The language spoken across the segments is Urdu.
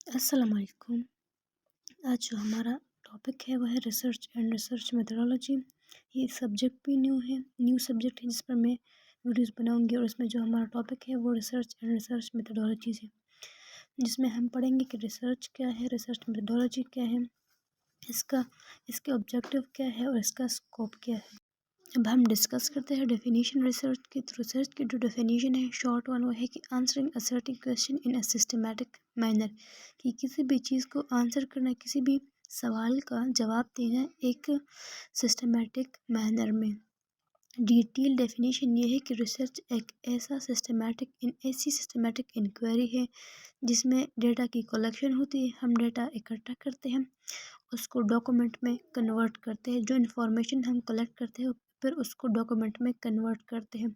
السلام علیکم۔ آج جو ہمارا ٹاپک ہے وہ ہے ریسرچ اینڈ ریسرچ میتھڈولوجی۔ یہ سبجیکٹ بھی نیو سبجیکٹ ہے جس پر میں ویڈیوز بناؤں گی، اور اس میں جو ہمارا ٹاپک ہے وہ ریسرچ اینڈ ریسرچ میتھڈولوجیز ہے، جس میں ہم پڑھیں گے کہ ریسرچ کیا ہے، ریسرچ میتھڈولوجی کیا ہے، اس کے آبجیکٹیو کیا ہے اور اس کا اسکوپ کیا ہے۔ اب ہم ڈسکس کرتے ہیں ڈیفینیشن ریسرچ کی۔ تو ریسرچ کی جو ڈیفینیشن ہے شارٹ ون وہ ہے کہ answering a certain question in a systematic manner, کہ کسی بھی چیز کو آنسر کرنا، کسی بھی سوال کا جواب دینا ایک سسٹمیٹک مینر میں۔ ڈیٹیل ڈیفینیشن یہ ہے کہ ریسرچ ایک ایسی سسٹمیٹک انکوائری ہے جس میں ڈیٹا کی کلیکشن ہوتی ہے۔ ہم ڈیٹا اکٹھا کرتے ہیں، اس کو ڈاکومنٹ میں کنورٹ کرتے ہیں، جو انفارمیشن ہم کلیکٹ کرتے ہیں پھر اس کو ڈاکومنٹ میں کنورٹ کرتے ہیں۔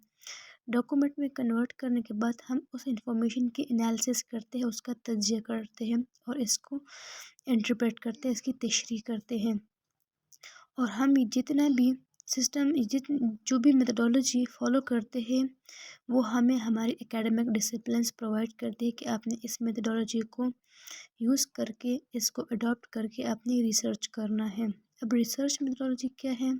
ڈاکومنٹ میں کنورٹ کرنے کے بعد ہم اس انفارمیشن کی انالیسس کرتے ہیں، اس کا تجزیہ کرتے ہیں اور اس کو انٹرپریٹ کرتے ہیں، اس کی تشریح کرتے ہیں۔ اور ہم جتنا بھی جو بھی میتھڈولوجی فالو کرتے ہیں وہ ہمیں ہماری اکیڈمک ڈسپلنس پرووائڈ کرتے ہیں کہ آپ نے اس میتھڈولوجی کو یوز کر کے، اس کو اڈاپٹ کر کے اپنی ریسرچ کرنا ہے۔ اب ریسرچ میتھڈولوجی کیا ہے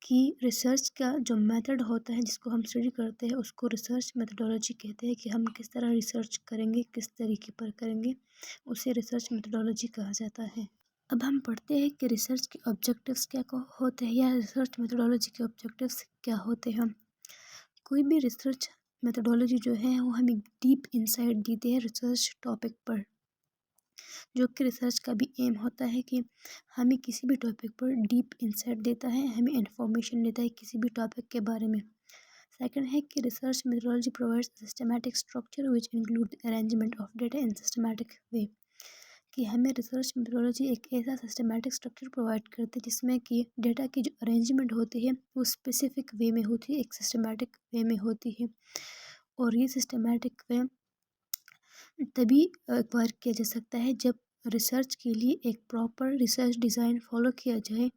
کہ ریسرچ کا جو میتھڈ ہوتا ہے جس کو ہم اسٹڈی کرتے ہیں اس کو ریسرچ میتھڈولوجی کہتے ہیں، کہ ہم کس طرح ریسرچ کریں گے، کس طریقے پر کریں گے، اسے ریسرچ میتھڈولوجی کہا جاتا ہے۔ اب ہم پڑھتے ہیں کہ ریسرچ کے آبجیکٹیوز کیا ہوتے ہیں، یا ریسرچ میتھڈولوجی کے آبجیکٹیوز کیا ہوتے ہیں۔ کوئی بھی ریسرچ میتھڈولوجی جو ہے وہ ہمیں ڈیپ انسائٹ دیتے ہیں ریسرچ ٹاپک پر، جو کہ ریسرچ کا بھی ایم ہوتا ہے کہ ہمیں کسی بھی ٹاپک پر ڈیپ انسائٹ دیتا ہے، ہمیں انفارمیشن دیتا ہے کسی بھی ٹاپک کے بارے میں۔ سیکنڈ ہے کہ research methodology provides systematic structure which include arrangement of data in systematic way, کہ ہمیں ریسرچ میتھڈولوجی ایک ایسا سسٹمیٹک اسٹرکچر پرووائڈ کرتی ہے جس میں کہ ڈیٹا کی جو ارینجمنٹ ہوتی ہے وہ اسپیسیفک وے میں ہوتی ہے، ایک سسٹمیٹک وے میں ہوتی ہے۔ اور یہ سسٹمیٹک وے تبھی ایکوائر کیا جا سکتا ہے جب ریسرچ کے لیے ایک پراپر ریسرچ ڈیزائن فالو کیا جائے،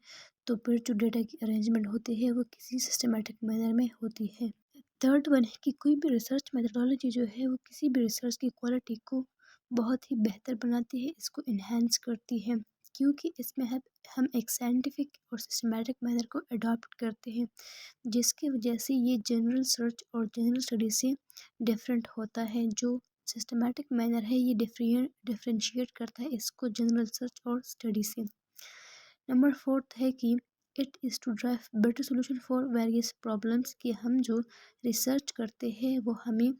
تو پھر جو ڈیٹا کی ارینجمنٹ ہوتی ہے وہ کسی سسٹمیٹک مینر میں ہوتی ہے۔ تھرڈ ون ہے کہ کوئی بھی ریسرچ میتھڈولوجی جو ہے وہ کسی بھی ریسرچ کی کوالٹی کو بہت ہی بہتر بناتی ہے، اس کو انہینس کرتی ہے، کیونکہ اس میں ہم ایک سائنٹیفک اور سسٹمیٹک مینر کو اڈاپٹ کرتے ہیں، جس کی وجہ سے یہ جنرل سرچ اور جنرل اسٹڈی سے ڈفرینٹ ہوتا ہے۔ جو سسٹمیٹک مینر ہے یہ ڈفرینشیٹ کرتا ہے اس کو جنرل سرچ اور اسٹڈی سے۔ نمبر فورتھ ہے کہ it is to drive better solution for various problems, کہ ہم جو ریسرچ کرتے ہیں وہ ہمیں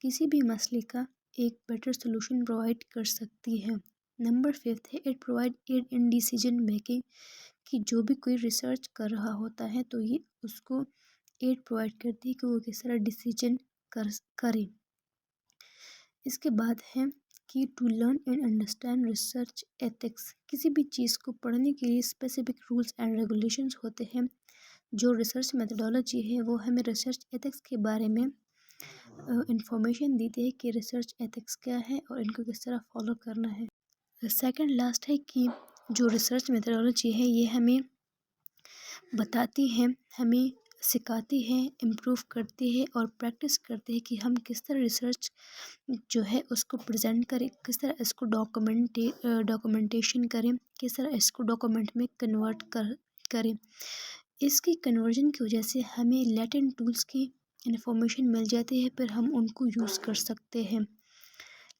کسی بھی مسئلے کا ایک بیٹر سولوشن پرووائڈ کر سکتی ہے۔ نمبر ففتھ ہے it provide aid in decision making, کہ جو بھی کوئی ریسرچ کر رہا ہوتا ہے تو یہ اس کو ایڈ پرووائڈ کرتی ہے کہ وہ کس طرح ڈیسیجن کرے۔ اس کے بعد ہے کہ to learn and understand research ethics, کسی بھی چیز کو پڑھنے کے لیے اسپیسیفک رولس اینڈ ریگولیشنز ہوتے ہیں۔ جو ریسرچ میتھڈولوجی ہے وہ ہمیں ریسرچ ایتھکس کے بارے میں انفارمیشن دیتی ہے کہ ریسرچ ایتھکس کیا ہے اور ان کو کس طرح فالو کرنا ہے۔ سیکنڈ لاسٹ ہے کہ جو ریسرچ میتھڈولوجی ہے یہ ہمیں بتاتی ہے، ہمیں سکھاتی ہے، امپروو کرتی ہے اور پریکٹس کرتی ہے کہ ہم کس طرح ریسرچ جو ہے اس کو پریزنٹ کریں، کس طرح اس کو ڈاکومنٹیشن کریں، کس طرح اس کو ڈاکومنٹ میں کنورٹ کریں۔ اس کی کنورژن کی وجہ سے ہمیں لیٹنٹ ٹولز کی انفارمیشن مل جاتی ہے، پھر ہم ان کو یوز کر سکتے ہیں۔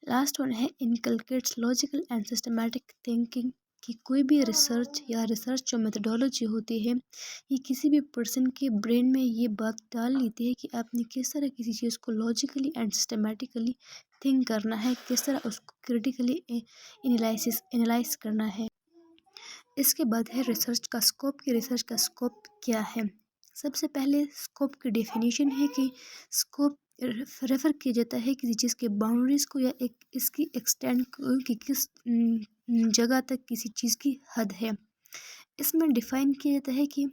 لاسٹ ون ہے انکلکیٹس لاجیکل اینڈ سسٹمیٹک تھنکنگ، کہ کوئی بھی ریسرچ یا ریسرچ جو میتھڈولوجی ہوتی ہے یہ کسی بھی پرسن کے برین میں یہ بات ڈال لیتی ہے کہ آپ نے کس طرح کسی چیز کو لاجیکلی اینڈ سسٹمیٹیکلی تھنک کرنا ہے، کس طرح اس کو کریٹیکلی انالائز کرنا ہے۔ اس کے بعد ہے ریسرچ کا اسکوپ، کہ ریسرچ کا اسکوپ کیا ہے۔ سب سے پہلے اسکوپ کی ڈیفینیشن ہے کہ اسکوپ ریفر کیا جاتا ہے کسی چیز کے باؤنڈریز کو، یا اس کی ایکسٹینڈ کو، کہ کس جگہ تک کسی چیز کی حد ہے۔ اس میں ڈیفائن کیا جاتا ہے کہ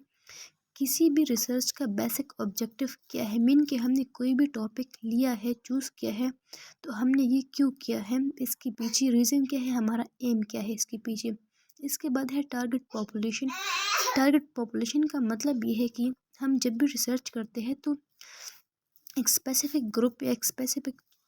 کسی بھی ریسرچ کا بیسک آبجیکٹیو کیا ہے، مین کہ ہم نے کوئی بھی ٹاپک لیا ہے، چوز کیا ہے تو ہم نے یہ کیوں کیا ہے، اس کے پیچھے ریزن کیا ہے، ہمارا ایم کیا ہے اس کے پیچھے۔ اس کے بعد ہے ٹارگٹ پاپولیشن۔ ٹارگٹ پاپولیشن کا مطلب یہ ہے کہ ہم جب بھی ریسرچ کرتے ہیں تو ایک اسپیسیفک گروپ یا ایک اسپیسیفک